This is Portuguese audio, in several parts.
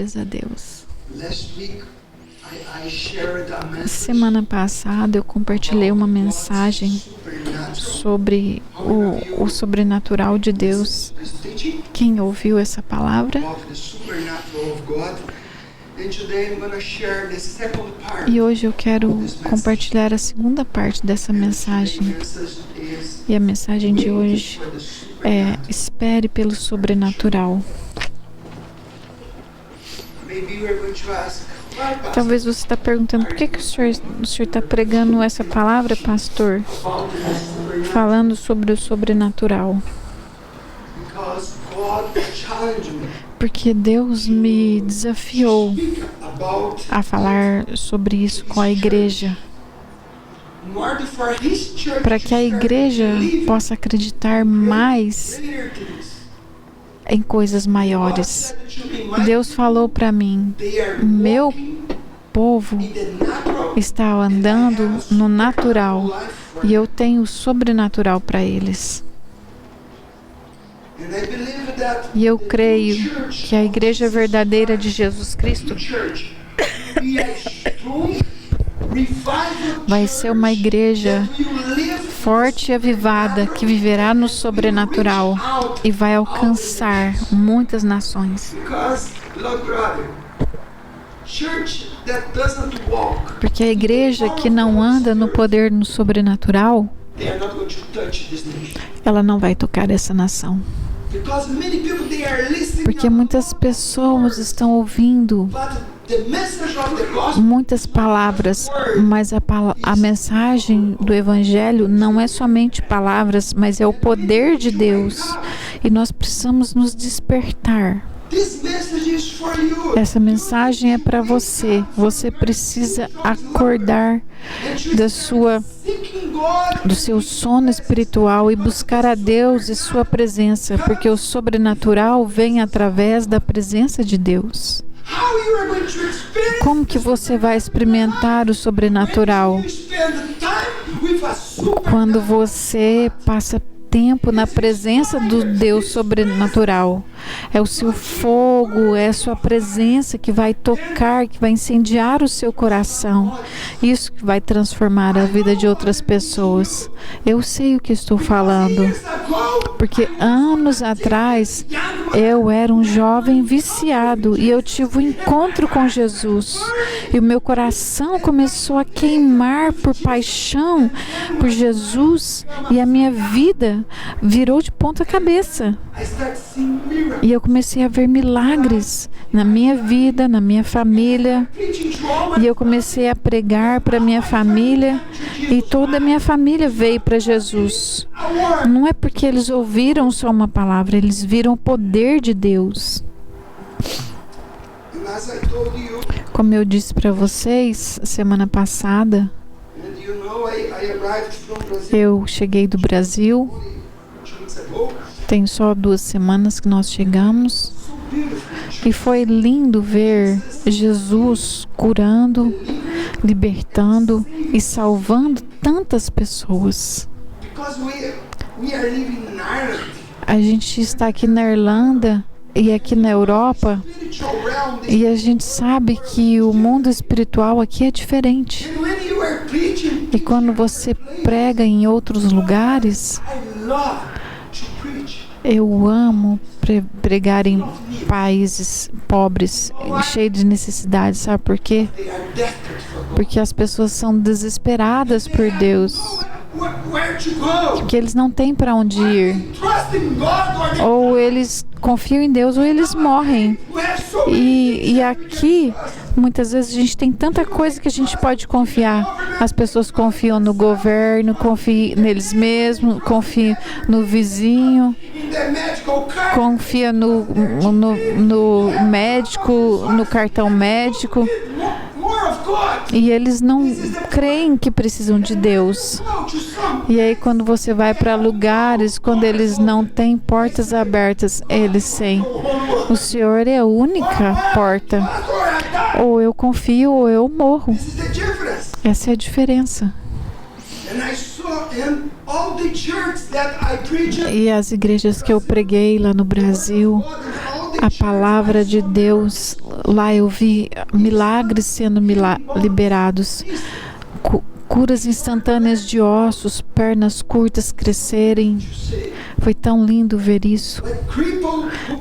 Glórias a Deus. Semana passada eu compartilhei uma mensagem sobre o sobrenatural de Deus. Quem ouviu essa palavra? E hoje eu quero compartilhar a segunda parte dessa mensagem. E a mensagem de hoje é: espere pelo sobrenatural. Talvez você está perguntando: por que o senhor está pregando essa palavra, pastor? Falando sobre o sobrenatural. Porque Deus me desafiou a falar sobre isso com a igreja, para que a igreja possa acreditar mais em coisas maiores. Deus falou para mim: meu povo está andando no natural e eu tenho o sobrenatural para eles. E eu creio que a igreja verdadeira de Jesus Cristo vai ser uma igreja forte e avivada que viverá no sobrenatural e vai alcançar muitas nações. Porque a igreja que não anda no poder no sobrenatural, ela não vai tocar essa nação. Porque muitas pessoas estão ouvindo muitas palavras, mas a mensagem do Evangelho não é somente palavras, mas é o poder de Deus. E nós precisamos nos despertar. Essa mensagem é para você. Você precisa acordar do seu sono espiritual e buscar a Deus e sua presença, porque o sobrenatural vem através da presença de Deus. Como que você vai experimentar o sobrenatural? Quando você passa tempo na presença do Deus sobrenatural. É o seu fogo, é a sua presença que vai tocar, que vai incendiar o seu coração. Isso que vai transformar a vida de outras pessoas. Eu sei o que estou falando, porque anos atrás eu era um jovem viciado e eu tive um encontro com Jesus e o meu coração começou a queimar por paixão por Jesus e a minha vida virou de ponta cabeça. E eu comecei a ver milagres na minha vida, na minha família. E eu comecei a pregar para minha família e toda a minha família veio para Jesus. Não é porque eles ouviram só uma palavra, eles viram o poder de Deus. Como eu disse para vocês semana passada, eu cheguei do Brasil. Tem só 2 semanas que nós chegamos. E foi lindo ver Jesus curando, libertando e salvando tantas pessoas. A gente está aqui na Irlanda e aqui na Europa e a gente sabe que o mundo espiritual aqui é diferente. E quando você prega em outros lugares, eu amo pregar em países pobres, cheios de necessidades. Sabe por quê? Porque as pessoas são desesperadas por Deus. Porque eles não têm para onde ir. Ou eles confiam em Deus ou eles morrem. E aqui, muitas vezes a gente tem tanta coisa que a gente pode confiar. As pessoas confiam no governo, confiam neles mesmos, confiam no vizinho, confiam no médico, no cartão médico. E eles não creem que precisam de Deus. E aí quando você vai para lugares, quando eles não têm portas abertas, eles têm. O Senhor é a única porta. Ou eu confio ou eu morro. Essa é a diferença. E as igrejas que eu preguei lá no Brasil, a palavra de Deus. Lá eu vi milagres sendo liberados. Curas instantâneas de ossos, pernas curtas crescerem. Foi tão lindo ver isso.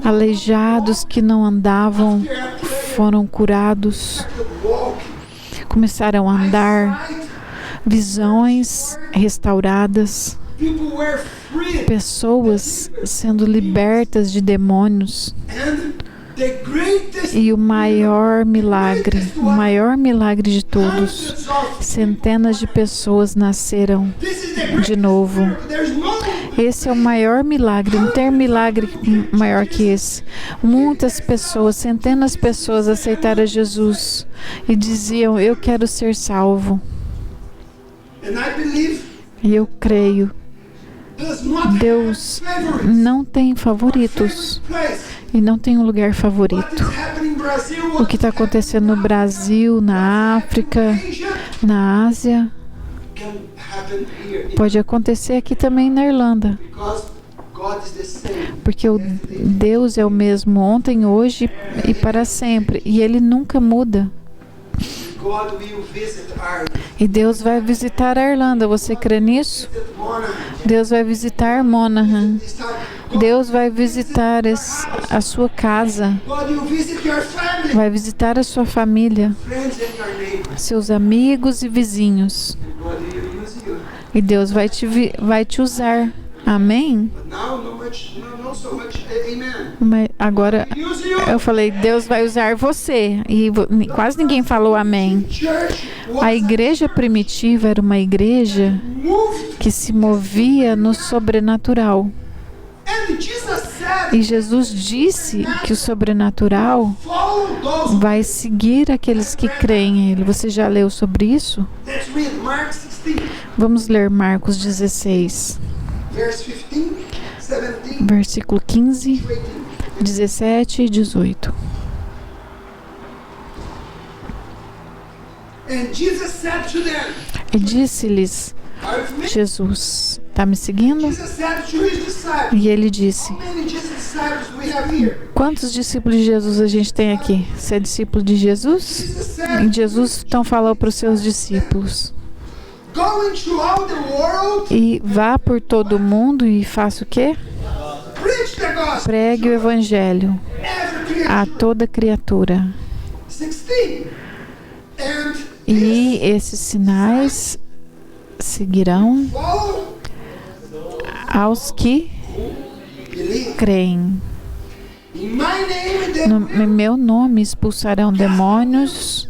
Aleijados que não andavam foram curados. Começaram a andar. Visões restauradas. Pessoas sendo libertas de demônios. E o maior milagre de todos, centenas de pessoas nasceram de novo. Esse é o maior milagre, não tem milagre maior que esse. Muitas pessoas, centenas de pessoas aceitaram Jesus e diziam: eu quero ser salvo. E eu creio, Deus não tem favoritos e não tem um lugar favorito. O que está acontecendo no Brasil, na África, na Ásia, pode acontecer aqui também na Irlanda. Porque o Deus é o mesmo ontem, hoje e para sempre. E Ele nunca muda. E Deus vai visitar a Irlanda. Você crê nisso? Deus vai visitar Monaghan. Deus vai visitar a sua casa. Vai visitar a sua família, seus amigos e vizinhos. E Deus vai te usar. Amém? Mas agora eu falei, Deus vai usar você. E quase ninguém falou amém. A igreja primitiva era uma igreja que se movia no sobrenatural. E Jesus disse que o sobrenatural vai seguir aqueles que creem em Ele. Você já leu sobre isso? Vamos ler Marcos 16. Versículo 15, 17 e 18. E disse-lhes Jesus, está me seguindo? E ele disse: quantos discípulos de Jesus a gente tem aqui? Você é discípulo de Jesus? E Jesus então falou para os seus discípulos: e vá por todo o mundo e faça o quê? Pregue o evangelho a toda criatura. E esses sinais seguirão aos que creem. No meu nome expulsarão demônios,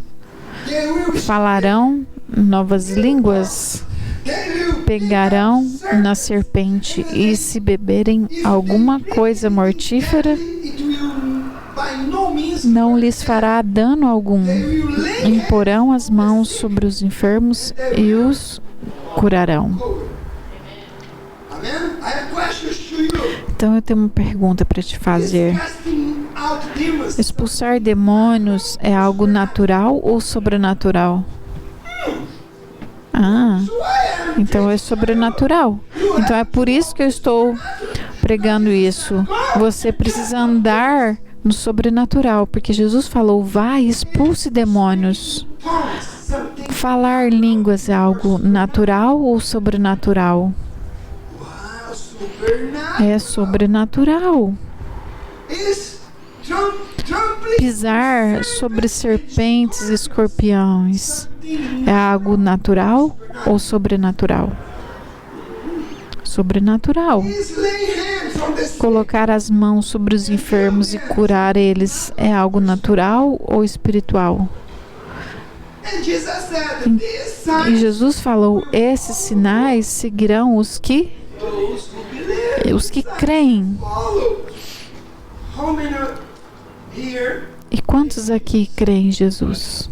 falarão novas línguas, pegarão na serpente, e se beberem alguma coisa mortífera, não lhes fará dano algum. Imporão as mãos sobre os enfermos e os curarão. Então eu tenho uma pergunta para te fazer. Expulsar demônios é algo natural ou sobrenatural? Então é sobrenatural. Então é por isso que eu estou pregando isso. Você precisa andar no sobrenatural, porque Jesus falou: vai, expulse demônios. Falar línguas é algo natural ou sobrenatural? É sobrenatural. Pisar sobre serpentes e escorpiões é algo natural ou sobrenatural? Sobrenatural. Colocar as mãos sobre os enfermos e curar eles é algo natural ou espiritual? E Jesus falou: esses sinais seguirão os que creem. E quantos aqui creem em Jesus?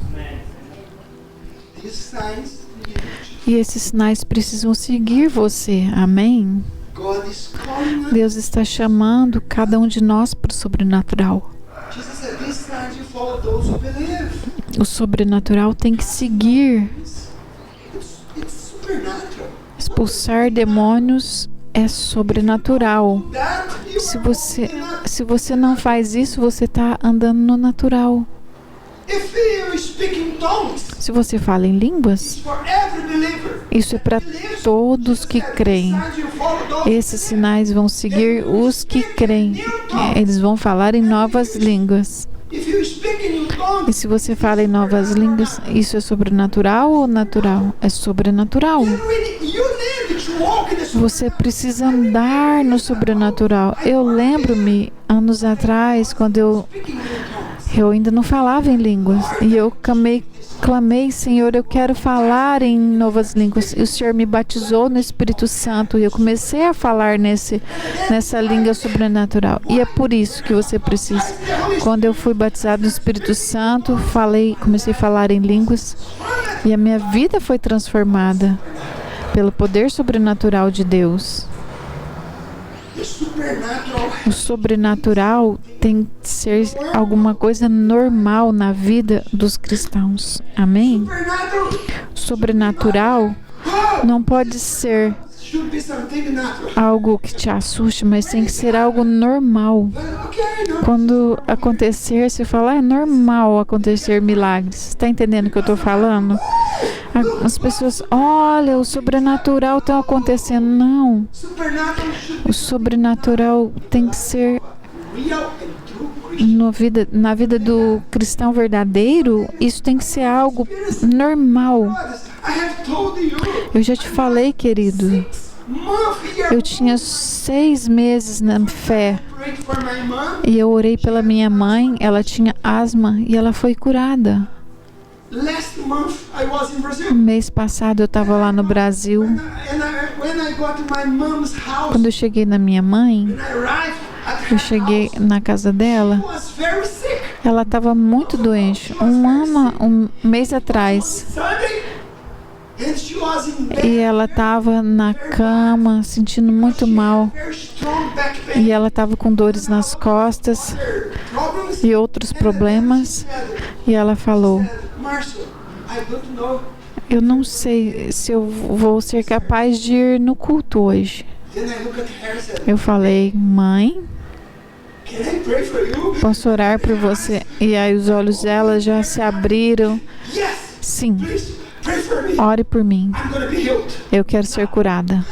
E esses sinais precisam seguir você. Amém? Deus está chamando cada um de nós para o sobrenatural. O sobrenatural tem que seguir. Expulsar demônios é sobrenatural. Se você não faz isso, você está andando no natural. Se você fala em línguas, isso é para todos que creem. Esses sinais vão seguir os que creem. Eles vão falar em novas línguas. E se você fala em novas línguas, isso é sobrenatural ou natural? É sobrenatural. Você precisa andar no sobrenatural. Eu lembro-me, anos atrás, quando eu ainda não falava em línguas. E eu clamei, Senhor, eu quero falar em novas línguas. E o Senhor me batizou no Espírito Santo. E eu comecei a falar nessa língua sobrenatural. E é por isso que você precisa. Quando eu fui batizado no Espírito Santo, comecei a falar em línguas. E a minha vida foi transformada pelo poder sobrenatural de Deus. O sobrenatural tem que ser alguma coisa normal na vida dos cristãos. Amém? Sobrenatural não pode ser algo que te assuste, mas tem que ser algo normal. Quando acontecer, você fala, é normal acontecer milagres. Está entendendo o que eu estou falando? As pessoas, olha, o sobrenatural está acontecendo. Não. O sobrenatural tem que ser na vida do cristão verdadeiro. Isso tem que ser algo normal. Eu já te falei, querido. Eu tinha 6 meses na fé. E eu orei pela minha mãe. Ela tinha asma e ela foi curada. Mês passado eu estava lá no Brasil. Quando eu cheguei na minha mãe, eu cheguei na casa dela. Ela estava muito doente. Um mês atrás. E ela estava na cama, sentindo muito mal. E ela estava com dores nas costas e outros problemas. E ela falou, eu não sei se eu vou ser capaz de ir no culto hoje. Eu falei, mãe, posso orar por você? E aí os olhos dela já se abriram. Sim. Ore por mim. Eu quero ser curada.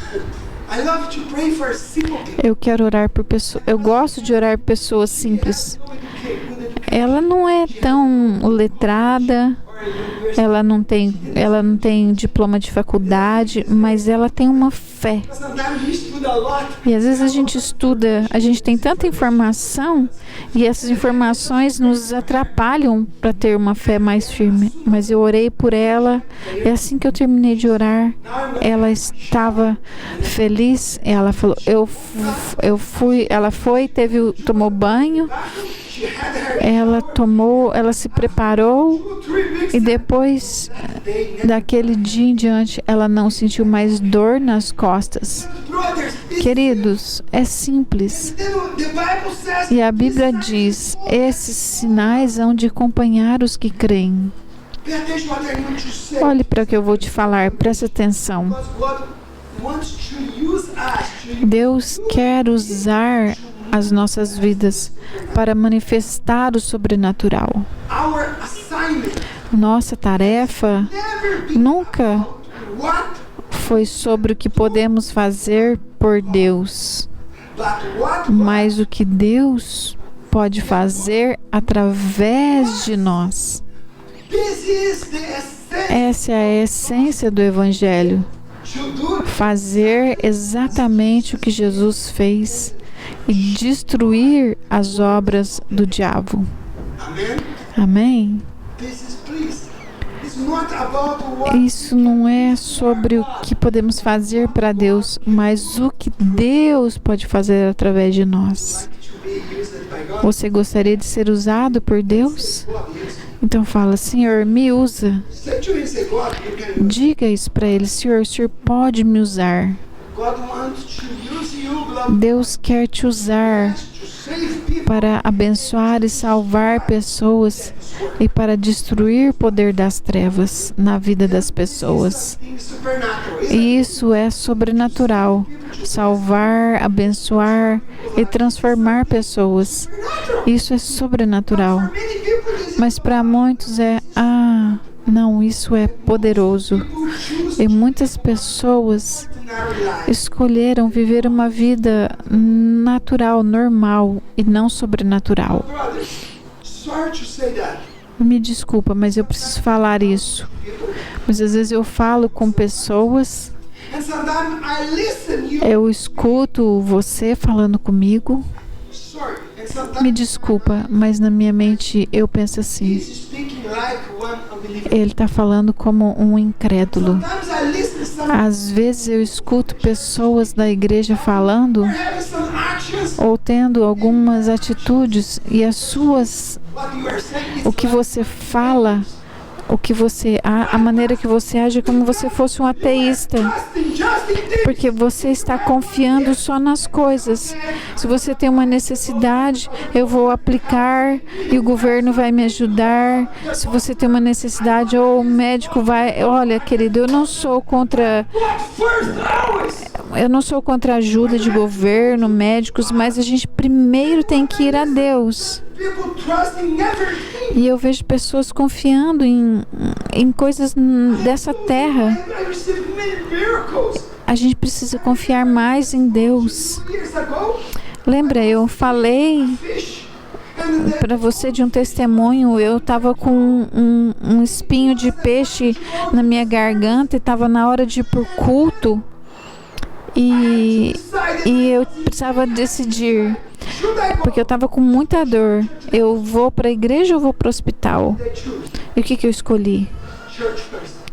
Eu quero orar por pessoas. Eu gosto de orar por pessoas simples. Ela não é tão letrada. Ela não tem diploma de faculdade, mas ela tem uma fé. E às vezes a gente estuda, a gente tem tanta informação e essas informações nos atrapalham para ter uma fé mais firme. Mas eu orei por ela e assim que eu terminei de orar, ela estava feliz. Ela falou, ela tomou banho. Ela se preparou e depois daquele dia em diante ela não sentiu mais dor nas costas. Queridos, é simples. E a Bíblia diz, esses sinais hão de acompanhar os que creem. Olhe para o que eu vou te falar, preste atenção. Deus quer usar as nossas vidas para manifestar o sobrenatural. Nossa tarefa nunca foi sobre o que podemos fazer por Deus, mas o que Deus pode fazer através de nós. Essa é a essência do Evangelho. Fazer exatamente o que Jesus fez e destruir as obras do diabo. Amém? Isso não é sobre o que podemos fazer para Deus, mas o que Deus pode fazer através de nós. Você gostaria de ser usado por Deus? Então fala, Senhor, me usa. Diga isso para Ele, Senhor, o Senhor pode me usar. Deus quer te usar para abençoar e salvar pessoas e para destruir o poder das trevas na vida das pessoas. E isso é sobrenatural. Salvar, abençoar e transformar pessoas. Isso é sobrenatural. Mas para muitos não, isso é poderoso. E muitas pessoas escolheram viver uma vida natural, normal e não sobrenatural. Me desculpa, mas eu preciso falar isso. Mas às vezes eu falo com pessoas, eu escuto você falando comigo. Me desculpa, mas na minha mente eu penso assim: ele está falando como um incrédulo. Às vezes eu escuto pessoas da igreja falando ou tendo algumas atitudes e o que você fala, a maneira que você age é como se fosse um ateísta, porque você está confiando só nas coisas. Se você tem uma necessidade, eu vou aplicar e o governo vai me ajudar. Se você tem uma necessidade, ou o médico vai... Olha, querido, eu não sou contra a ajuda de governo, médicos, mas a gente primeiro tem que ir a Deus. E eu vejo pessoas confiando em coisas dessa terra. A gente precisa confiar mais em Deus. Lembra, eu falei para você de um testemunho. Eu estava com um espinho de peixe na minha garganta e estava na hora de ir para o culto. E eu precisava decidir, porque eu estava com muita dor. Eu vou para a igreja ou vou para o hospital? E o que eu escolhi?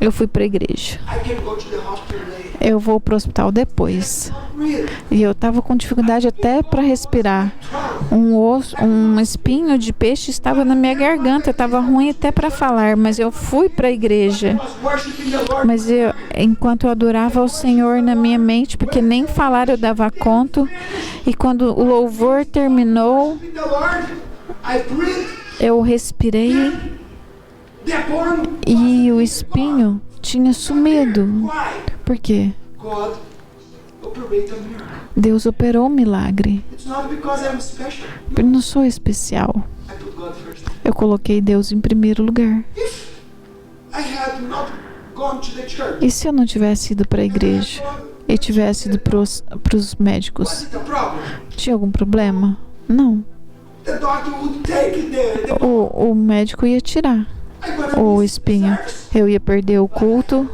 Eu fui para a igreja. Eu vou para o hospital depois. E eu estava com dificuldade até para respirar. Um espinho de peixe estava na minha garganta. Estava ruim até para falar, mas eu fui para a igreja. Mas enquanto eu adorava ao Senhor na minha mente, porque nem falar eu dava conta. E quando o louvor terminou, eu respirei e o espinho tinha sumido. Por quê? Deus operou um milagre. Eu não sou especial. Eu coloquei Deus em primeiro lugar. E se eu não tivesse ido para a igreja e tivesse ido para os médicos, tinha algum problema? Não. O médico ia tirar o espinho. Eu ia perder o culto,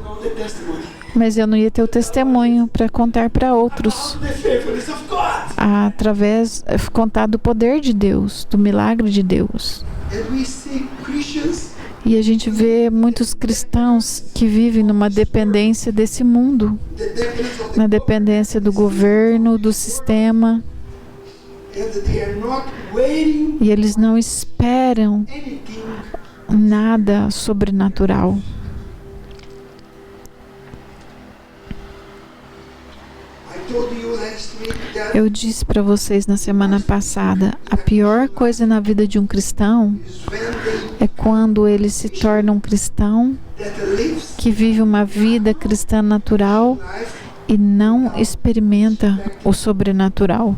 mas eu não ia ter o testemunho para contar para outros, contar do poder de Deus, do milagre de Deus. E a gente vê muitos cristãos que vivem numa dependência desse mundo, na dependência do governo, do sistema, e eles não esperam nada sobrenatural. Eu disse para vocês na semana passada, a pior coisa na vida de um cristão é quando ele se torna um cristão que vive uma vida cristã natural e não experimenta o sobrenatural.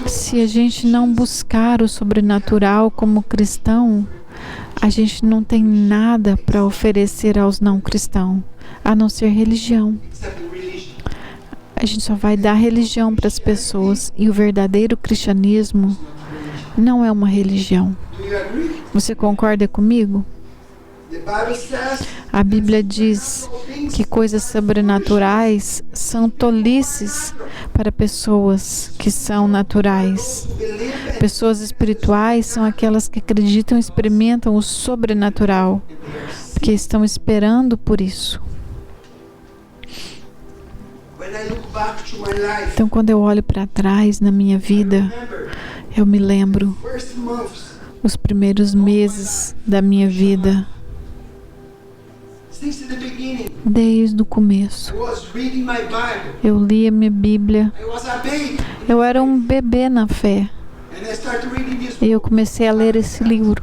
Se a gente não buscar o sobrenatural como cristão, a gente não tem nada para oferecer aos não cristãos, a não ser religião. A gente só vai dar religião para as pessoas, e o verdadeiro cristianismo não é uma religião. Você concorda comigo? A Bíblia diz que coisas sobrenaturais são tolices para pessoas que são naturais. Pessoas espirituais são aquelas que acreditam e experimentam o sobrenatural, porque estão esperando por isso. Então, quando eu olho para trás na minha vida, eu me lembro os primeiros meses da minha vida. since the beginning. Desde o começo. I was reading my Bible. Eu lia minha Bíblia. I was a baby. Eu era um bebê na fé. And I started reading this E eu book. comecei a ler esse livro.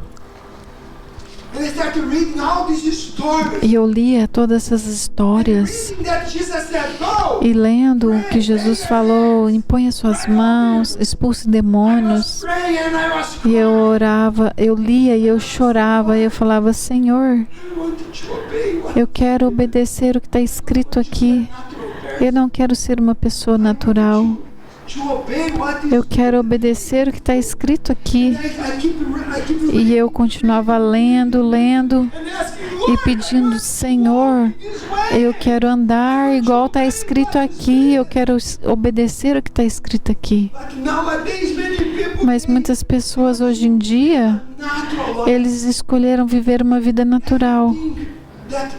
And I started reading all these stories. E eu lia todas essas histórias. Reading that Jesus said, go. E lendo o que Jesus falou, impõe as suas mãos, expulse demônios. Praying and I was E eu orava, eu lia e eu chorava. E eu falava, Senhor, I wanted to obey what eu quero obedecer o que está escrito aqui. natural person. Eu não quero ser uma pessoa natural. To obey what is. Eu quero obedecer o que está escrito aqui. I keep E eu continuava lendo and asking, e Lord, pedindo, Senhor, this way. eu quero andar igual está escrito aqui. Eu quero obedecer o que está escrito aqui. But nowadays many people Mas muitas pessoas hoje em dia, natural life. eles escolheram viver uma vida natural. Think that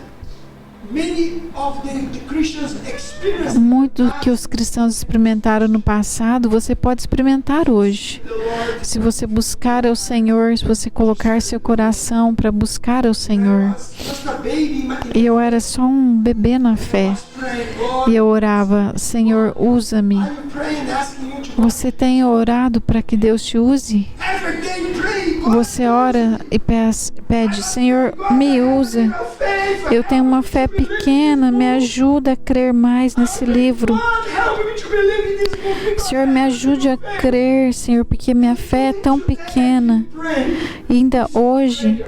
many of the Christians experience Muito que os cristãos experimentaram no passado, você pode experimentar hoje. the Lord. Se você buscar ao Senhor, se você colocar seu coração para buscar ao Senhor. Just a baby in my E eu era só um bebê na fé. praying, Lord. E eu orava, Senhor, usa-me. I'm praying, asking you to Você tem orado para que Deus te use? every day pray, God. Você ora e pede, Senhor, me usa. Your faith. Eu tenho uma fé pequena, me ajuda a crer mais nesse livro. God, help me to believe in this book. Because Senhor, me ajude a crer, Senhor, porque minha fé é tão pequena. pray. E ainda hoje,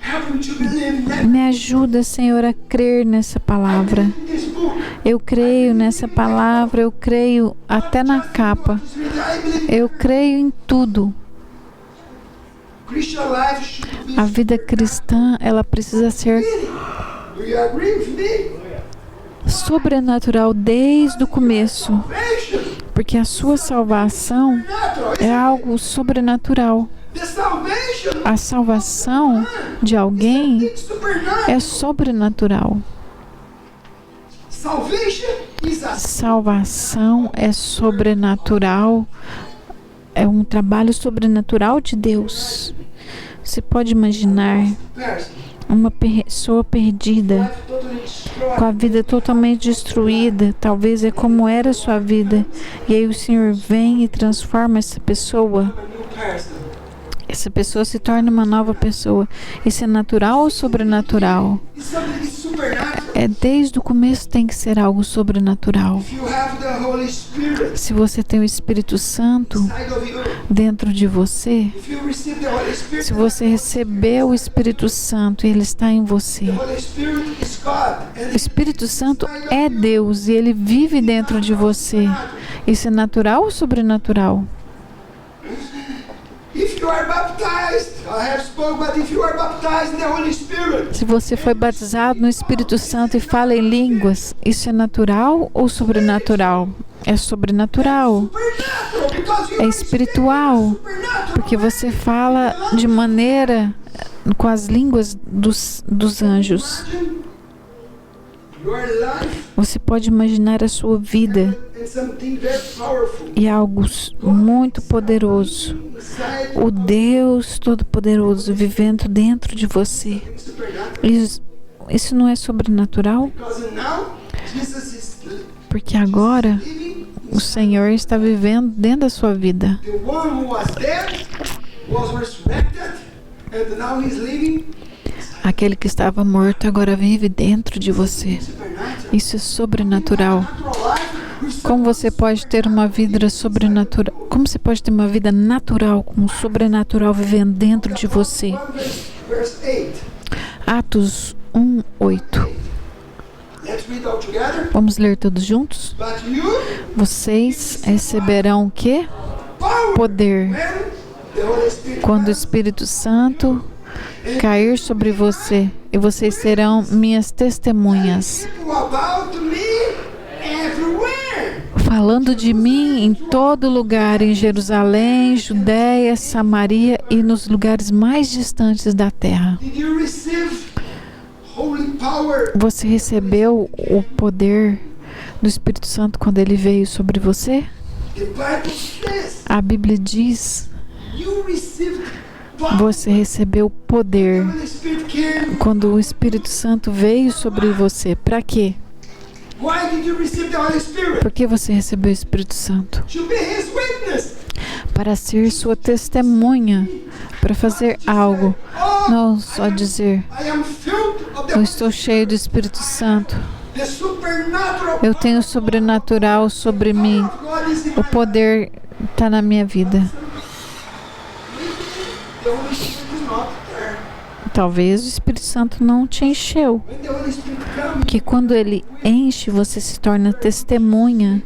Help me to believe in that. me ajuda, Senhor, a crer nessa palavra. In this book. Eu creio nessa palavra, eu creio até na capa. I believe Eu creio em tudo. Christian life should be. A vida cristã, ela precisa ser Do you agree with me? sobrenatural desde o começo, Salvation. porque a sua salvação Natural. é algo sobrenatural. The salvation. A salvação de alguém It's supernatural. é sobrenatural. Salvation is a Salvação é sobrenatural. É um trabalho sobrenatural de Deus. Você pode imaginar person. uma pessoa perdida, Life totally destroyed. com a vida totalmente destruída. Talvez é como era a sua vida. E aí o Senhor vem e transforma essa pessoa. A new person. Essa pessoa se torna uma nova pessoa. Isso é natural ou sobrenatural? It's something supernatural. É desde o começo tem que ser algo sobrenatural. If you have the Holy Spirit Se você tem o Espírito Santo inside of you, dentro de você, if you receive the Holy Spirit, se você recebeu o Espírito Santo e ele está em você, the Holy Spirit is God. o Espírito Santo é Deus e ele vive dentro de você. Isso é natural ou sobrenatural? If you are baptized, I have spoken, but if you are baptized in the Holy Spirit, Se você foi batizado no Espírito Santo e fala em línguas, isso é natural ou sobrenatural? É sobrenatural, supernatural, because you é are espiritual, supernatural. porque você fala de maneira com as línguas dos anjos. Imagine your life Você pode imaginar a sua vida and something very powerful e algo muito poderoso. inside O Deus Todo-Poderoso vivendo dentro de você. supernatural. Isso não é sobrenatural? Because now Jesus is Porque agora living. o Senhor está vivendo dentro da sua vida. The one who was dead was resurrected, and now he's living. Aquele que estava morto agora vive dentro de você. Supernatural. Isso é sobrenatural. Natural life with Como você pode ter uma vida sobrenatural? Como você pode ter uma vida natural com o sobrenatural vivendo dentro de você? 1 verse 8. Atos 1:8. Let's read all together. Vamos ler todos juntos? But you, Vocês receberão o quê? power Poder. when the Holy Spirit Quando o Espírito Santo cair sobre você, e vocês serão minhas testemunhas, people about me everywhere. falando de mim em todo lugar, em Jerusalém, Judéia, Samaria e nos lugares mais distantes da terra. Did you receive holy power? Você recebeu o poder do Espírito Santo quando ele veio sobre você? The Bible says A Bíblia diz you received Você recebeu poder when the Spirit came, quando o Espírito Santo veio sobre você. Para quê? why did you receive the Holy Spirit? Por que você recebeu o Espírito Santo? To be His witness. Para ser sua testemunha, para fazer algo, não só dizer: I am filled of eu the, estou cheio do Espírito Santo, the supernatural eu tenho o sobrenatural sobre mim, power of God is in o my life. poder está na minha vida. The Holy Spirit is not there. Talvez o Espírito Santo não te encheu, When the Holy Spirit comes, porque quando ele enche, você se torna testemunha,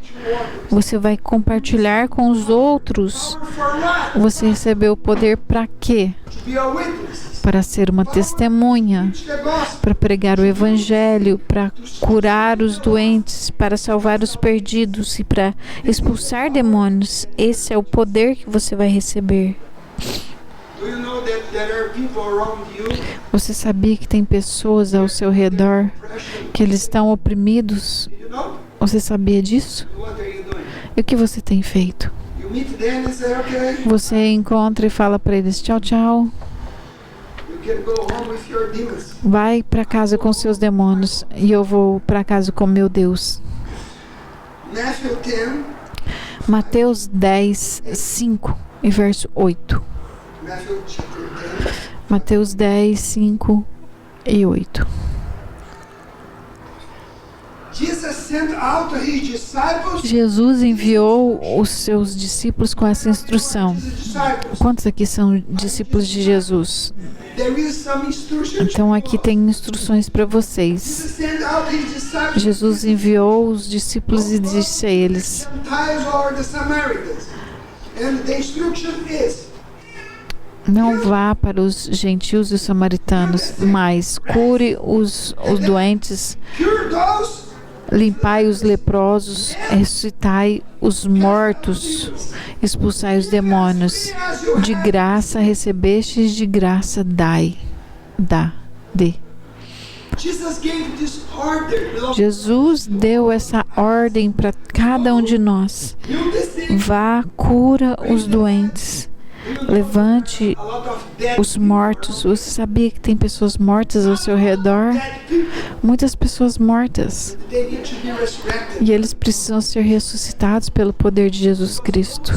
você vai compartilhar com os outros. power for what? Você recebeu o poder para quê? To be a witness. Para ser uma testemunha, Preach the gospel. para pregar o Evangelho, para curar os doentes, para salvar os perdidos e para expulsar demônios. Esse é o poder que você vai receber. Do you know that there are people around you? Você sabia que tem pessoas ao seu redor Depression. que eles estão oprimidos? You know? Você sabia disso? What are you doing? E o que você tem feito? You meet them and say, okay, Você encontra e fala para eles: tchau, tchau. you can go home with your demons. Vai para casa com seus demônios e eu vou para casa com meu Deus. Matthew 10, Mateus 10, 5 e verso 8. Matthew chapter 10. Mateus 10, 5 e 8. Jesus sent out his disciples. Jesus enviou os seus discípulos com essa instrução. His disciples. Quantos aqui são discípulos de Jesus? There is some instructions. Então aqui tem instruções para vocês. Jesus sent out his disciples. Jesus enviou os discípulos e disse a eles: Gentiles or the Samaritans. And the instruction is, não vá para os gentios e os samaritanos, mas cure os doentes, cure those limpai os leprosos, ressuscitai os mortos, expulsai os demônios. De graça recebestes, de graça dê. Jesus gave this order. Beloved. Jesus deu essa ordem para cada um de nós. You listen. Vá, cura os doentes, levante A lot of dead os mortos. Você sabia que tem pessoas mortas ao seu redor? people. Muitas pessoas mortas. They need to be resurrected. E eles precisam ser ressuscitados pelo poder de Jesus Cristo.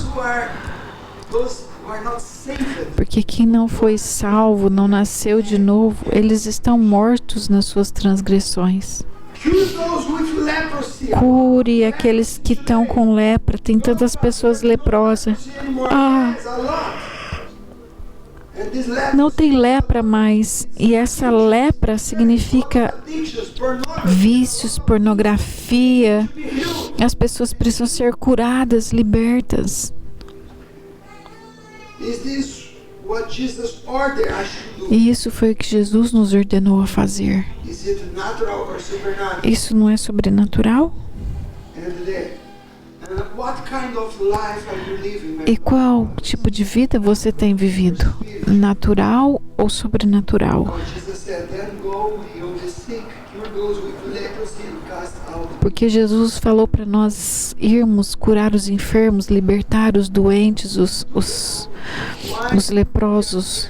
Those who are not saved. Porque quem não foi salvo, não nasceu de novo, eles estão mortos nas suas transgressões. Cure those with leprosy. Cure aqueles que estão com lepra. Tem tantas pessoas leprosas. Ah. There's a lot. And this leprosy, Não tem lepra mais. E essa lepra significa addictions, pornography, vícios, pornografia. be healed. As pessoas precisam ser curadas, libertas. Is this what Jesus ordered I should do? E isso foi o que Jesus nos ordenou a fazer. Is it natural or supernatural? Isso não é sobrenatural? And what kind of life are you living, man? E qual tipo de vida você tem vivido? Natural ou sobrenatural? Oh, Jesus said, then go, heal the sick, cure those with leprosy, and cast out. Porque Jesus falou para nós irmos curar os enfermos, libertar os doentes, os leprosos.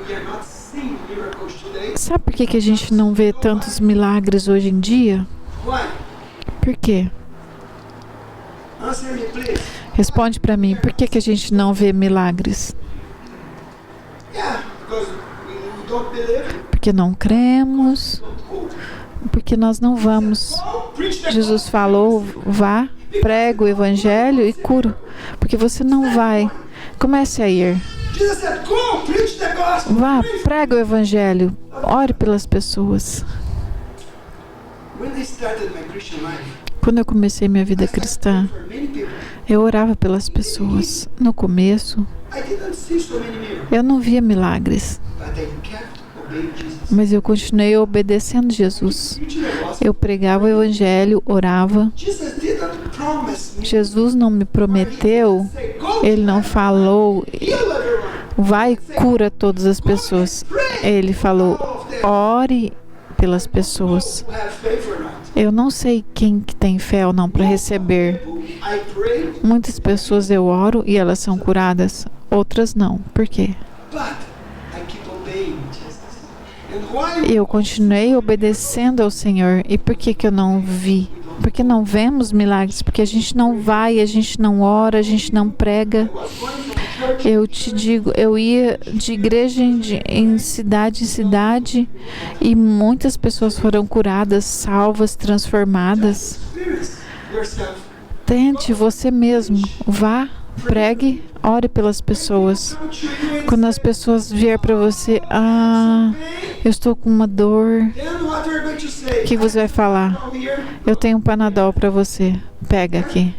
We are not seeing miracles today. Sabe por que a gente não vê tantos milagres hoje em dia? Why? Por quê? Answer me, please. Responde para mim, por que a gente não vê milagres? Yeah, because we don't believe, Porque não cremos, don't go. porque nós não vamos. Go, preach the Jesus falou, vá, prega o evangelho e cura. Porque você não vai. Comece a ir. Jesus said, go, preach the gospel. Vá, Preach. prega o evangelho. Ore pelas pessoas. When I started my Christian life, Quando eu comecei minha vida cristã, for many people, eu orava pelas pessoas. No começo, I didn't see so many miracles, eu não via milagres, but I kept obeying Jesus. mas eu continuei obedecendo Jesus. Preaching the gospel. Eu pregava o evangelho, orava. Jesus didn't promise me. Jesus não me prometeu, Say, go, ele não falou, heal everyone. vai e cura todas as pessoas. Ele falou, ore pelas pessoas. Who have faith or not. Eu não sei quem que tem fé ou não para receber. I pray Muitas pessoas eu oro e elas são curadas, outras não. Por quê? But I keep obeying Jesus. And why Eu continuei obedecendo ao Senhor. E por que eu não vi? Porque não vemos milagres? Porque a gente não vai, a gente não ora, a gente não prega. Eu te digo, eu ia de igreja em cidade e muitas pessoas foram curadas, salvas, transformadas. experience yourself? Tente você mesmo, vá, pregue, ore pelas pessoas. Come to you and Quando as pessoas vier para você, eu estou com uma dor, then what are you going to say? o que você vai falar? Come here. Eu tenho um Panadol para você, pega aqui.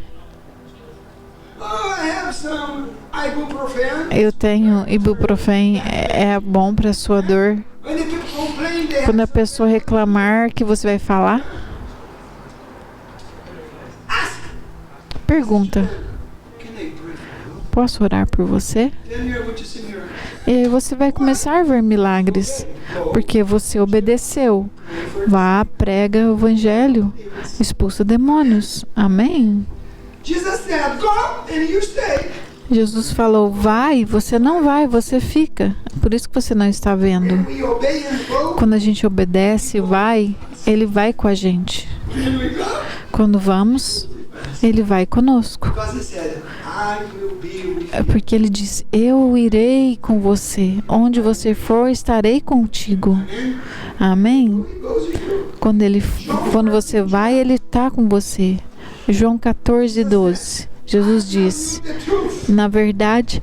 Oh, I have some ibuprofen. Eu tenho ibuprofen, é bom para sua dor. When the people complain, they Quando a have pessoa reclamar, o que você vai falar? ask. Pergunta, Can I pray for you? posso orar por você? Then you're going to see miracles. E aí você vai começar a ver milagres, porque você obedeceu. Vá, prega o evangelho, expulsa demônios. Amém? Jesus said, go and you stay. Jesus falou, vai, você não vai, você fica. Por isso que você não está vendo. And we obey and go. Quando a gente obedece, vai, ele vai com a gente. When we go, Quando vamos, ele vai conosco. because he said, I will be with É you. porque ele diz, eu irei com você. Onde você for, estarei contigo. Amém? He goes with you. Quando você vai, ele está com você. João 14:12. Jesus disse, The truth. na verdade,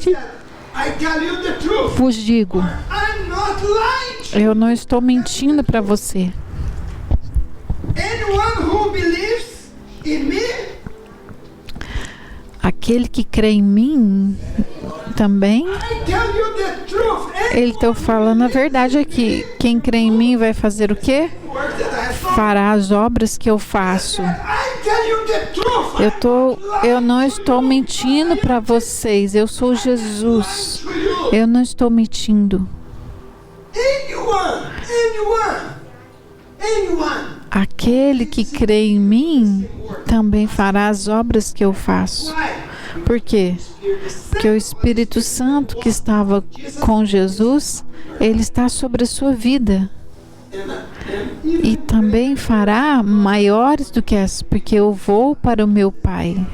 I tell you the truth. vos digo, I'm not lying. eu não estou mentindo para você. Anyone who believes in me, Aquele que crê em mim, também, I tell you the truth. ele está falando a verdade aqui. Quem crê em mim vai fazer o quê? Work that I have done. Fará as obras que eu faço. I tell you the truth. Eu não estou mentindo para vocês. Eu sou Jesus. To you. Eu não estou mentindo. Anyone. Aquele que crê em mim também fará as obras que eu faço. Why? Por quê? Porque o Espírito Santo que estava com Jesus, ele está sobre a sua vida. E também fará maiores do que essas, porque eu vou para o meu Pai.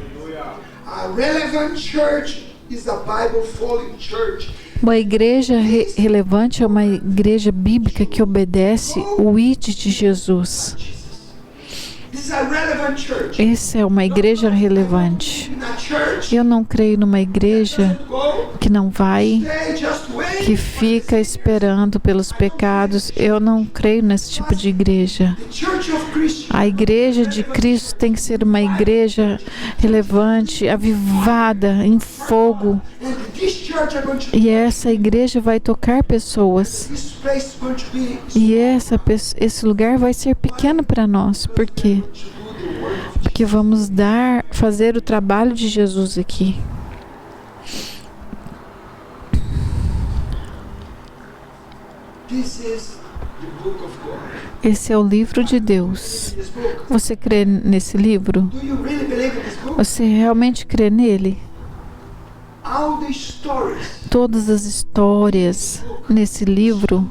A relevant church is a Bible-following church. Uma igreja relevante é uma igreja bíblica que obedece o ID de Jesus. This is a relevant church. Essa é uma igreja relevante. In a church, Eu não creio numa igreja go, que não vai, stay, just wait. que fica esperando pelos pecados. Eu não creio nesse tipo de igreja. The church of Christians. A igreja de Cristo tem que ser uma igreja relevante, avivada, em fogo. And this church are going to E essa igreja vai tocar pessoas. this place is going to be E esse lugar vai ser pequeno para nós. Por quê? to do the work of Porque vamos fazer o trabalho de Jesus aqui. This is the book of God. Esse é o livro de Deus. This book. Você crê nesse livro? Do you really believe in this book? Você realmente crê nele? All the stories, Todas as histórias nesse livro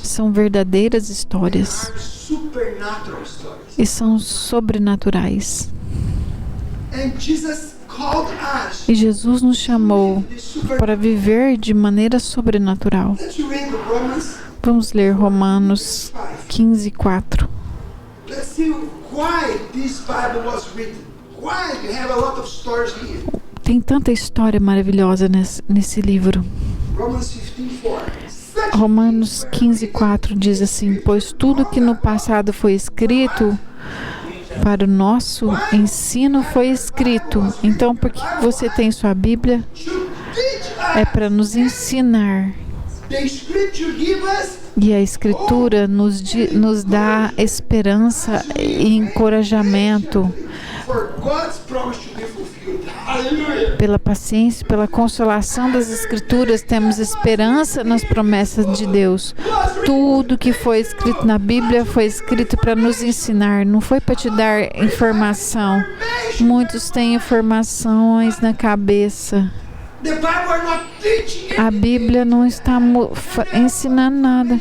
são verdadeiras histórias are supernatural stories. e são sobrenaturais. And Jesus called us E Jesus nos chamou the super. para viver de maneira sobrenatural. Let's read Romans Vamos ler Romanos 5. 15:4. Let's see why this Bible was written. Why you have a lot of stories here. Tem tanta história maravilhosa nesse livro. Romans 15:4. Romanos 15:4 diz assim: pois tudo que no passado foi escrito para o nosso ensino foi escrito. Então, por que você tem sua Bíblia? To teach É us. para nos ensinar. The Scripture give us E a Escritura nos dá esperança e encorajamento for God's promise to be fulfilled. Hallelujah. pela paciência, pela consolação das Escrituras. Temos esperança nas promessas de Deus. Tudo que foi escrito na Bíblia foi escrito para nos ensinar, não foi para te dar informação. Muitos têm informações na cabeça. The Bible are not teaching A Bíblia não está ensinando nada.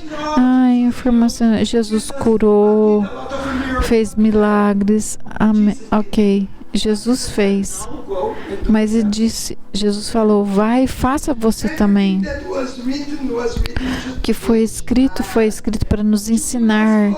Informação. Jesus curou, a lot of miracles. fez milagres. Amém. Ok, Jesus fez. Go and Mas ele disse, Jesus falou, vai e faça você também. that was written O que foi escrito para nos ensinar,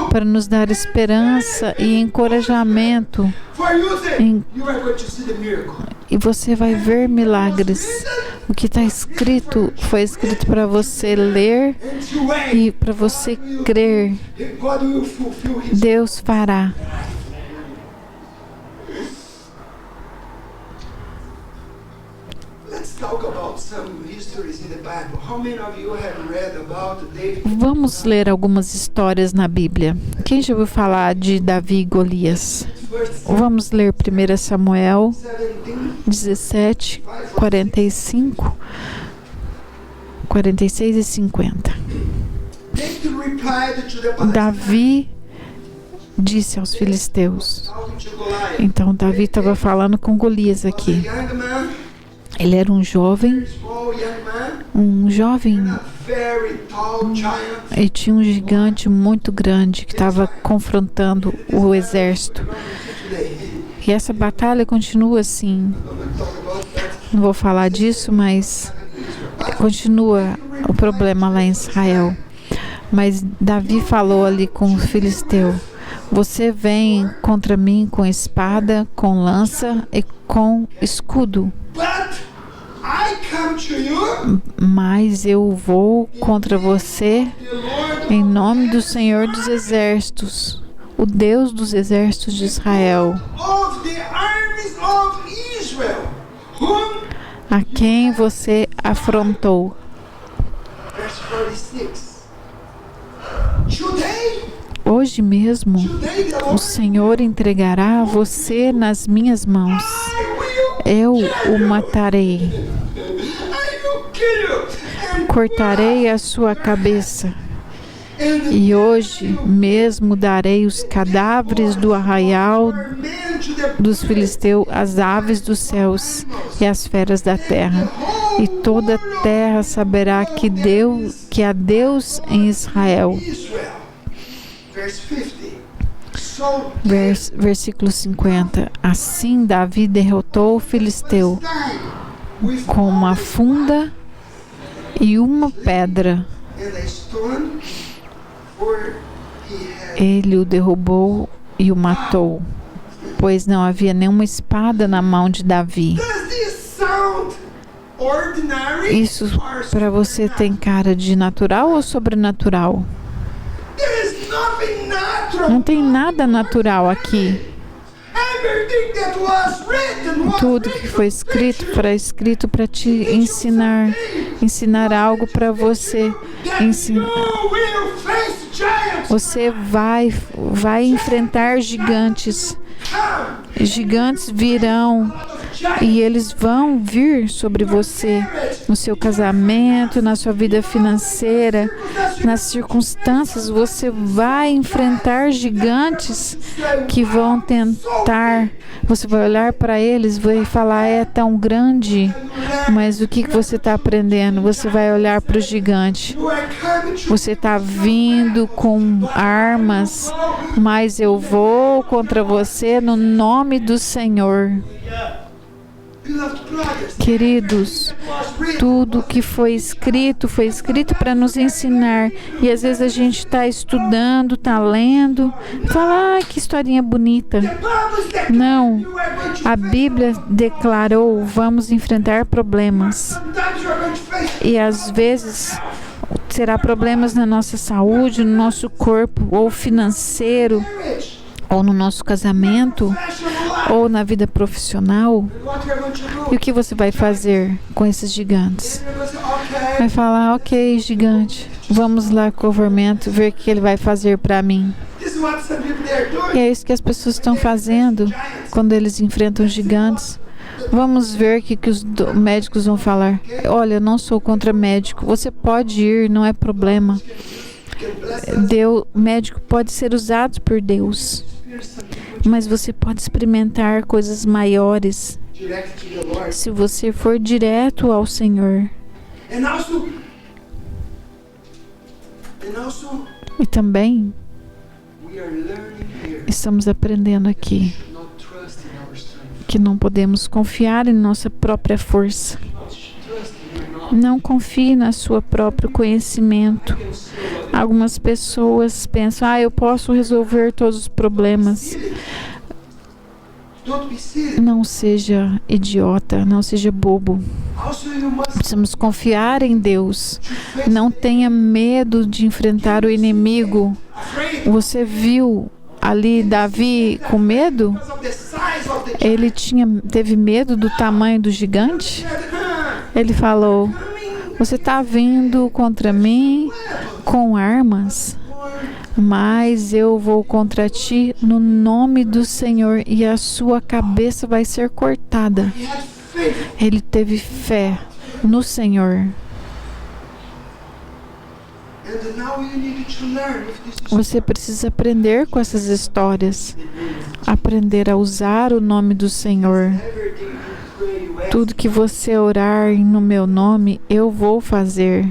para nos dar esperança e encorajamento. for you say Em- you are going to see the miracle. E você vai ver milagres. O que está escrito foi escrito para você ler And to wait. e para você crer. God will fulfill his. Deus fará. Let's talk about some histories in the Bible. How many of you have read about David? Vamos ler algumas histórias na Bíblia. Quem já ouviu falar de Davi e Golias? First Vamos ler 1 Samuel 17, 17, 45, 46 e 50. David replied to the Palestinians, Davi disse aos filisteus. talking to Goliath. Então Davi estava falando com Golias A aqui. young man, Ele era um jovem, small young man, a very tall giant. e tinha um gigante muito grande que estava confrontando o exército. Today, E essa batalha continua assim. I'm going to talk about that. Não vou falar disso, mas continua o problema lá em Israel. Mas Davi falou ali com o filisteu: você vem contra mim com espada, com lança e com escudo, But I come to you, mas eu vou contra você the Lord em nome do Senhor dos Exércitos, o Deus dos exércitos de Israel, of the armies of Israel, whom, a quem você afrontou. verse 46. Today, Hoje mesmo the o Lord, Senhor entregará você nas minhas mãos. I will Eu o matarei, kill you. And cortarei a sua cabeça. And E hoje mesmo darei os cadáveres do arraial man to the dos filisteus, as aves dos céus e as feras da terra. E toda a terra saberá que há Deus em Israel. Israel. Verse 50. So Versículo 50. Assim Davi derrotou o filisteu time with com uma funda e uma pedra. and a stone, for he had Ele o derrubou e o matou, pois não havia nenhuma espada na mão de Davi. Does this sound ordinary? Isso para você tem cara de natural ou sobrenatural? There is nothing natural. Não tem nada natural aqui. Everything that was written was Tudo que foi escrito para te ensinar algo para você. that Ensinar. you will face giants. Você vai enfrentar gigantes. Come. Gigantes virão Giants. e eles vão vir sobre você, no seu casamento, na sua vida financeira, nas circunstâncias. Você vai enfrentar gigantes que vão tentar. Você vai olhar para eles e vai falar: é tão grande. Mas o que você está aprendendo? Você vai olhar para o gigante. You are coming to Você está vindo com armas, mas eu vou contra você no nome do Senhor. beloved brothers. Queridos, Was written. tudo que foi escrito para nos ensinar. E às vezes a gente está estudando, está lendo, e fala: que historinha bonita. The Bible said Não, you are going to a Bíblia declarou: vamos enfrentar problemas. sometimes you are going to face E às vezes será problemas na nossa saúde, no nosso corpo, ou financeiro, marriage, ou no nosso casamento, professional life. ou na vida profissional. What you are going to do? E o que você vai fazer com esses gigantes? You're going to say, okay. Vai falar: ok, gigante, vamos lá com o government ver o que ele vai fazer para mim. This is what some people they are doing. E é isso que as pessoas estão fazendo quando eles enfrentam gigantes. Vamos ver o que os médicos vão falar. Olha, eu não sou contra médico. Você pode ir, não é problema. Médico pode ser usado por Deus. Mas você pode experimentar coisas maiores direct to the Lord. Se você for direto ao Senhor. And also, E também we are learning here estamos aprendendo aqui to not trust in our strength. que não podemos confiar em nossa própria força. Not trust in your knowledge. Não confie no seu próprio conhecimento. Can see what Algumas pessoas pensam, eu posso resolver todos os problemas. Don't be silly. Não seja idiota, não seja bobo. Also, you must Precisamos confiar em Deus. face Não tenha medo de enfrentar o inimigo. afraid Você viu ali Davi com medo? because of the size of the Ele teve medo do tamanho do gigante? giant. Ele falou, você está vindo contra mim com armas, mas eu vou contra ti no nome do Senhor e a sua cabeça vai ser cortada. He had faith. Ele teve fé no Senhor. And now you need to learn if this is Você precisa aprender com essas histórias, aprender a usar o nome do Senhor. everything you pray, you ask. Tudo que você orar no meu nome, eu vou fazer.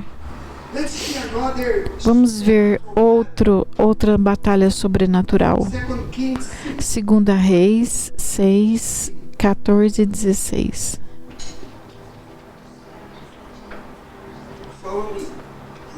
Let's see another Vamos ver outra batalha sobrenatural. 2 Kings 6. 2 Reis 6, 14 e 16. Follow me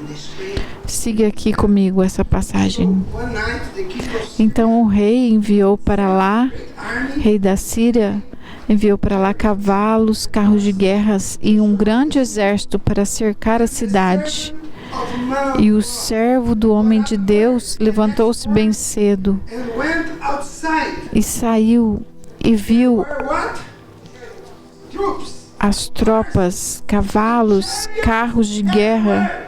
on the screen. Siga aqui comigo essa passagem. One night the king of Então o rei enviou para lá, army rei da Síria, enviou para lá cavalos, carros de guerras e um grande exército para cercar a cidade. of Mount E o servo do homem de Deus levantou-se bem cedo and went outside. e saiu e viu Where what? Troops. as tropas, cavalos, carros de guerra.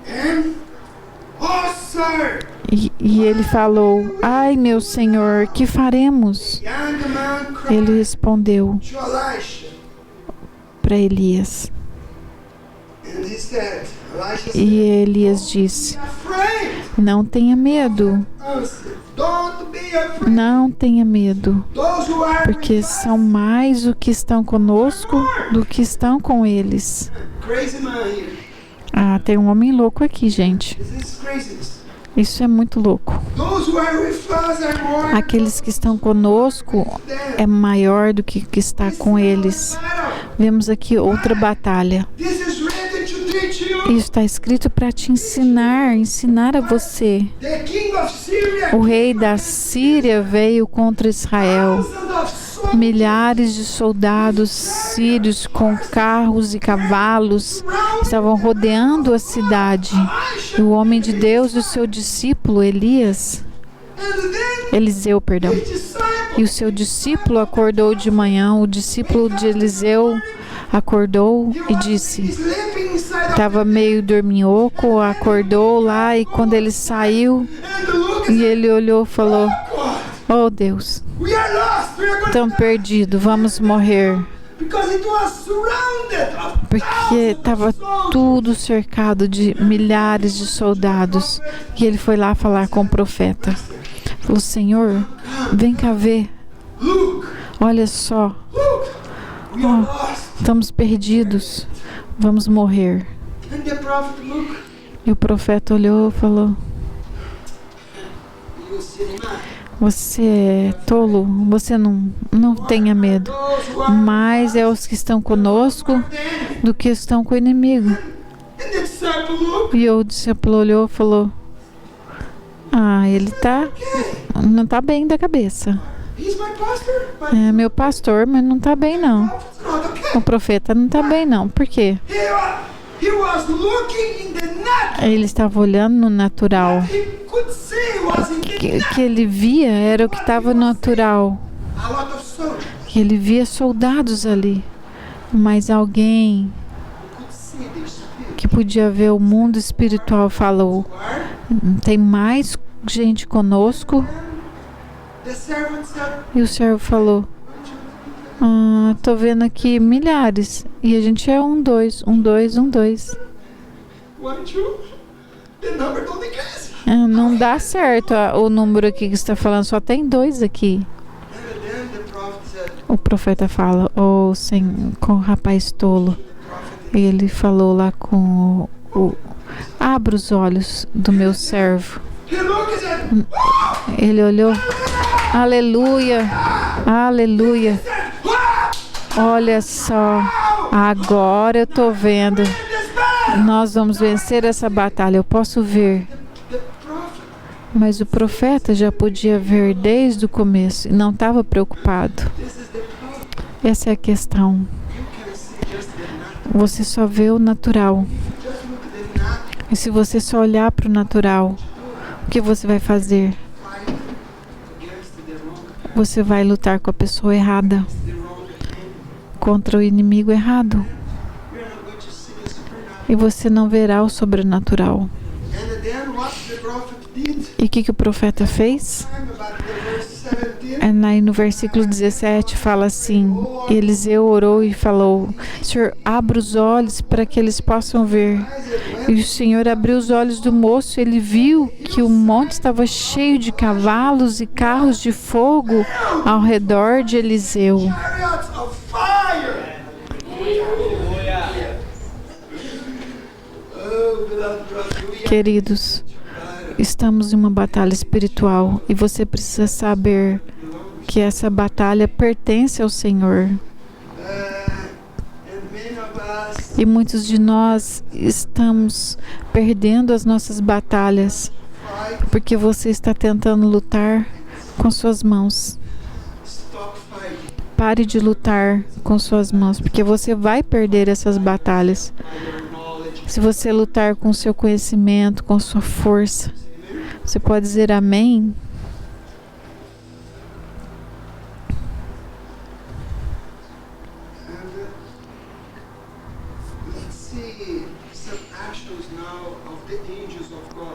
And oh sir, E ele falou, ai meu senhor, que faremos? young man cried Ele respondeu to Elisha. para Elias. And he said, Elisha E said, Elias disse, be afraid. não tenha medo, Answer, don't be afraid. não tenha medo, Those who are porque with us, são mais o que estão conosco do que estão com eles. crazy man here. Ah, tem um homem louco aqui, gente. This is craziness. Isso é muito louco. Those who are with us are more Aqueles que estão conosco than é maior do que o que está com eles. Vemos aqui outra batalha. This is written to teach you. Isso está escrito para te ensinar a você. The king of Syria, O rei da Síria veio contra Israel. thousands of soldiers, Milhares de soldados sírios com carros e cavalos estavam rodeando a cidade. E o homem de Deus e o seu discípulo Eliseu, the disciple e o seu discípulo acordou de manhã. O discípulo de Eliseu acordou e disse, sleeping inside of estava meio dorminhoco, acordou lá e quando ele saiu and look e ele olhou e falou, God, oh Deus, we are lost. We are going estamos perdidos, vamos morrer. because it was surrounded of Porque estava tudo cercado de milhares de soldados. E ele foi lá falar com o profeta. Falou, Senhor, vem cá ver. look, Olha só, we are lost. estamos perdidos. Vamos morrer. And the prophet look, E o profeta olhou e falou, you silly man. você é tolo, você não tenha medo. Those who are Mais é os que estão conosco then, do que estão com o inimigo. and the disciple look, E o discípulo olhou e falou, ele não tá bem da cabeça. he's my pastor, but É meu pastor, mas não tá bem não. it's not okay. O profeta não tá bem não. Por quê? He was looking in the net. Ele estava olhando no natural. He could see was in the O net. que ele via era o que estava natural. A lot of soldiers Que ele via soldados ali. Mas alguém could see the spirit. que podia ver o mundo espiritual falou, tem mais gente conosco. The servant said, E o servo falou, tô vendo aqui milhares. E a gente é 1, 2, 1, 2, 1, 2. 1, 2. The number don't decrease. Não dá certo o número aqui que você está falando, só tem 2 aqui. And then the prophet said, O profeta fala, com o rapaz tolo. E ele falou lá com abra os olhos do meu servo. Ele olhou, aleluia, aleluia. Olha só, agora eu tô vendo. Nós vamos vencer essa batalha, eu posso ver. Mas o profeta já podia ver desde o começo e não estava preocupado. Essa é a questão. Você só vê o natural. E se você só olhar para o natural, o que você vai fazer? Você vai lutar com a pessoa errada, contra o inimigo errado. E você não verá o sobrenatural. E o que o profeta fez? Aí no versículo 17 fala assim: Eliseu orou e falou: Senhor, abra os olhos para que eles possam ver. E o Senhor abriu os olhos do moço. Ele viu que o monte estava cheio de cavalos e carros de fogo ao redor de Eliseu. Queridos, estamos em uma batalha espiritual e você precisa saber que essa batalha pertence ao Senhor. E muitos de nós estamos perdendo as nossas batalhas porque você está tentando lutar com suas mãos. Pare de lutar com suas mãos, porque você vai perder essas batalhas. Se você lutar com seu conhecimento, com sua força, você pode dizer amém?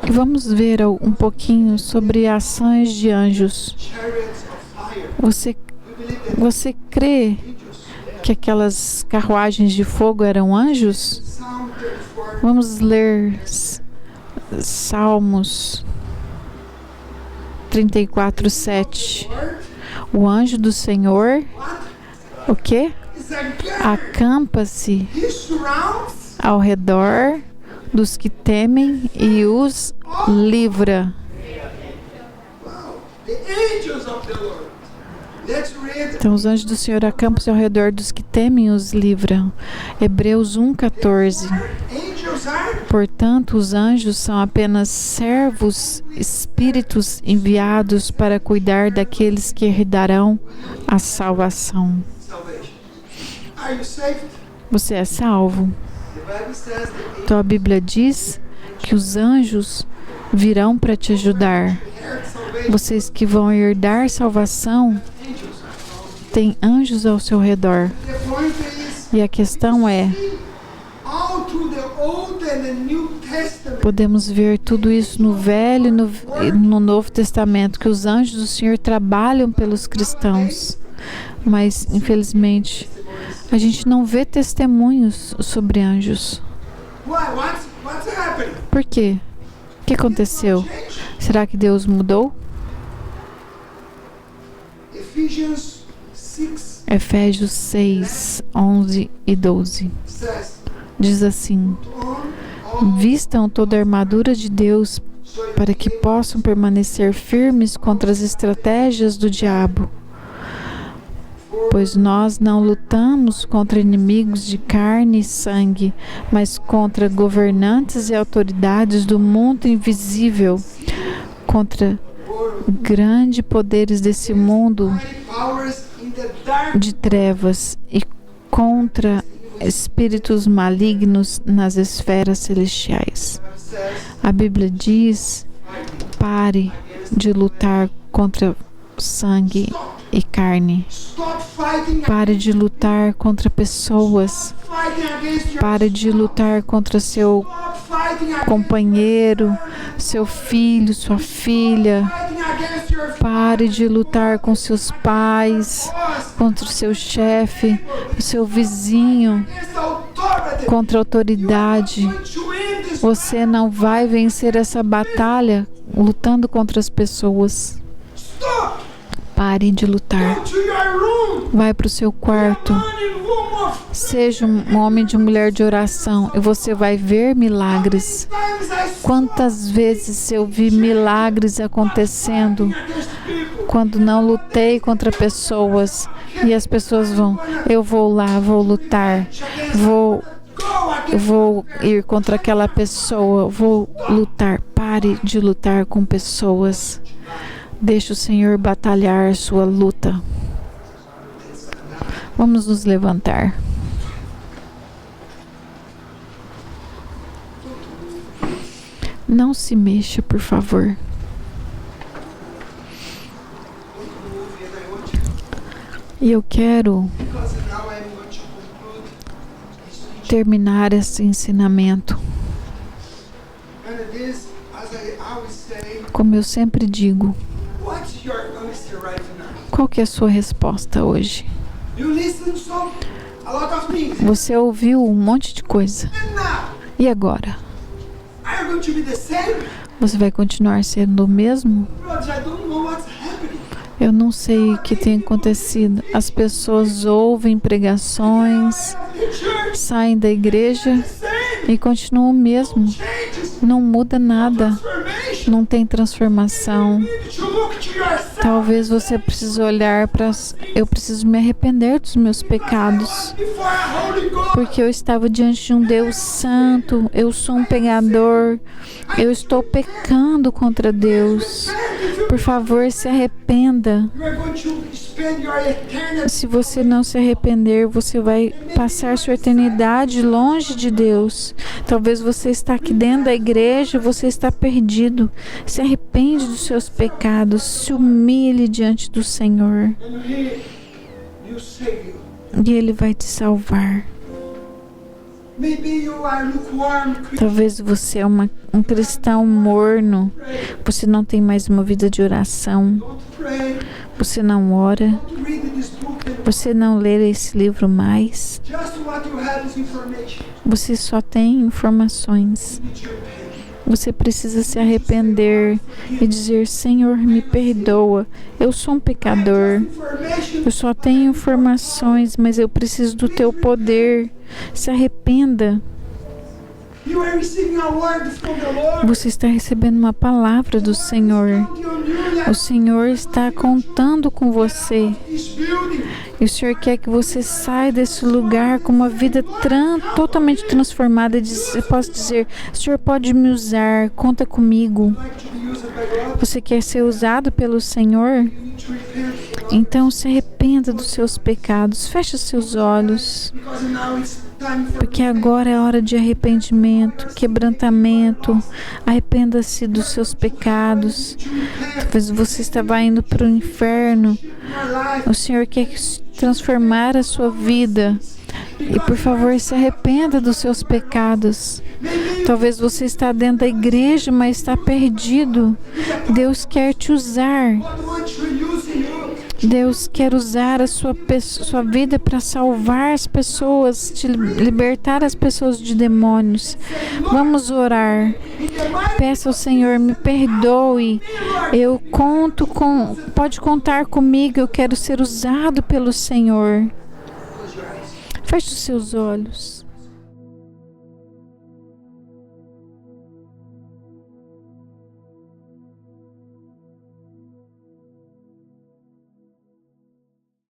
E vamos ver um pouquinho sobre ações de anjos. Você crê que aquelas carruagens de fogo eram anjos? Vamos ler Salmos 34:7. O anjo do Senhor, o quê? Acampa-se ao redor dos que temem e os livra. Então os anjos do Senhor acampam-se ao redor dos que temem e os livram. Hebreus 1:14. Portanto, os anjos são apenas servos, espíritos enviados para cuidar daqueles que herdarão a salvação. Você é salvo? Então a Bíblia diz que os anjos virão para te ajudar. Vocês que vão herdar salvação, tem anjos ao seu redor. E a questão é, podemos ver tudo isso no Velho e no Novo Testamento, que os anjos do Senhor trabalham pelos cristãos. Mas, infelizmente, a gente não vê testemunhos sobre anjos. Por quê? O que aconteceu? Será que Deus mudou? Efésios 6, 11 e 12. Diz assim: vistam toda a armadura de Deus para que possam permanecer firmes contra as estratégias do diabo. Pois nós não lutamos contra inimigos de carne e sangue, mas contra governantes e autoridades do mundo invisível, contra grandes poderes desse mundo de trevas e contra espíritos malignos nas esferas celestiais. A Bíblia diz: pare de lutar contra sangue e carne. Pare de lutar contra pessoas. Pare de lutar contra seu companheiro, seu filho, sua filha. Pare de lutar com seus pais, contra o seu chefe, o seu vizinho, contra a autoridade. Você não vai vencer essa batalha lutando contra as pessoas. Pare de lutar. Go to your room. Vai para o seu quarto. Man and woman of Seja um homem de mulher de oração e você vai ver milagres. times I saw Quantas vezes eu vi milagres acontecendo against people. quando não lutei contra pessoas e as pessoas vão, eu vou lá, vou lutar, vou Go against vou ir contra aquela pessoa, vou lutar. Pare de lutar com pessoas. Deixe o Senhor batalhar sua luta. Vamos nos levantar. Não se mexa, por favor. E eu quero because now I'm going to conclude this teaching. terminar esse ensinamento. And it is, as I always say, Como eu sempre digo, what's your answer right now? qual que é a sua resposta hoje? You listen to a lot of things. Você ouviu um monte de coisa. And now, E agora? are you going to be the same? Você vai continuar sendo o mesmo? Brothers, I don't know what's happening. Eu não sei o que tem acontecido. As pessoas ouvem pregações, The church saem da igreja is the same. e continuam o mesmo. Changes. Não muda nada. Transformation. Não tem transformação. You need to look to yourself. Talvez você precise olhar para... Eu preciso me arrepender dos meus pecados. Before a holy God. Porque eu estava diante de um Deus santo. Eu sou um pecador. Eu estou pecando contra Deus. Por favor, se arrependa. You are going to spend your eternity. Se você não se arrepender, você vai passar sua eternidade longe de Deus. Talvez você está aqui dentro da igreja, você está perdido. Se arrepende dos seus pecados, se humilhe diante do Senhor And He will save you. e Ele vai te salvar. Maybe you are lukewarm Christian. Talvez você é um cristão morno, você não tem mais uma vida de oração, Don't pray. você não ora, Don't read this book. And você não lê esse livro mais, just what you have is information. você só tem informações. You need to repent. Você precisa se arrepender e dizer: Senhor, me perdoa, eu sou um pecador, Information. eu só tenho informações, mas eu preciso do teu poder. Se arrependa. You are receiving a word from the Lord. Você está recebendo uma palavra do Senhor. Counting on you O Senhor está contando com você. this building. E o Senhor quer que você saia desse lugar com uma vida totalmente transformada. Eu posso dizer: o Senhor pode me usar, conta comigo. Like to be used by God. Você quer ser usado pelo Senhor? You need to repent. Então se arrependa dos seus pecados. Feche os seus olhos. Because now it's time for Porque agora é hora de arrependimento, quebrantamento. Arrependa-se dos seus pecados. to repent Talvez você estava indo para o inferno. your life. O Senhor quer transformar a sua vida. E por favor, se arrependa dos seus pecados. Maybe you Talvez você está dentro da igreja, mas está perdido. Deus quer te usar. God wants to use you. Deus quer usar a sua vida para salvar as pessoas, te libertar as pessoas de demônios. Vamos orar. In the mighty Peça ao Senhor, me perdoe. Eu conto com, pode contar comigo. Eu quero ser usado pelo Senhor. close your eyes. Feche os seus olhos.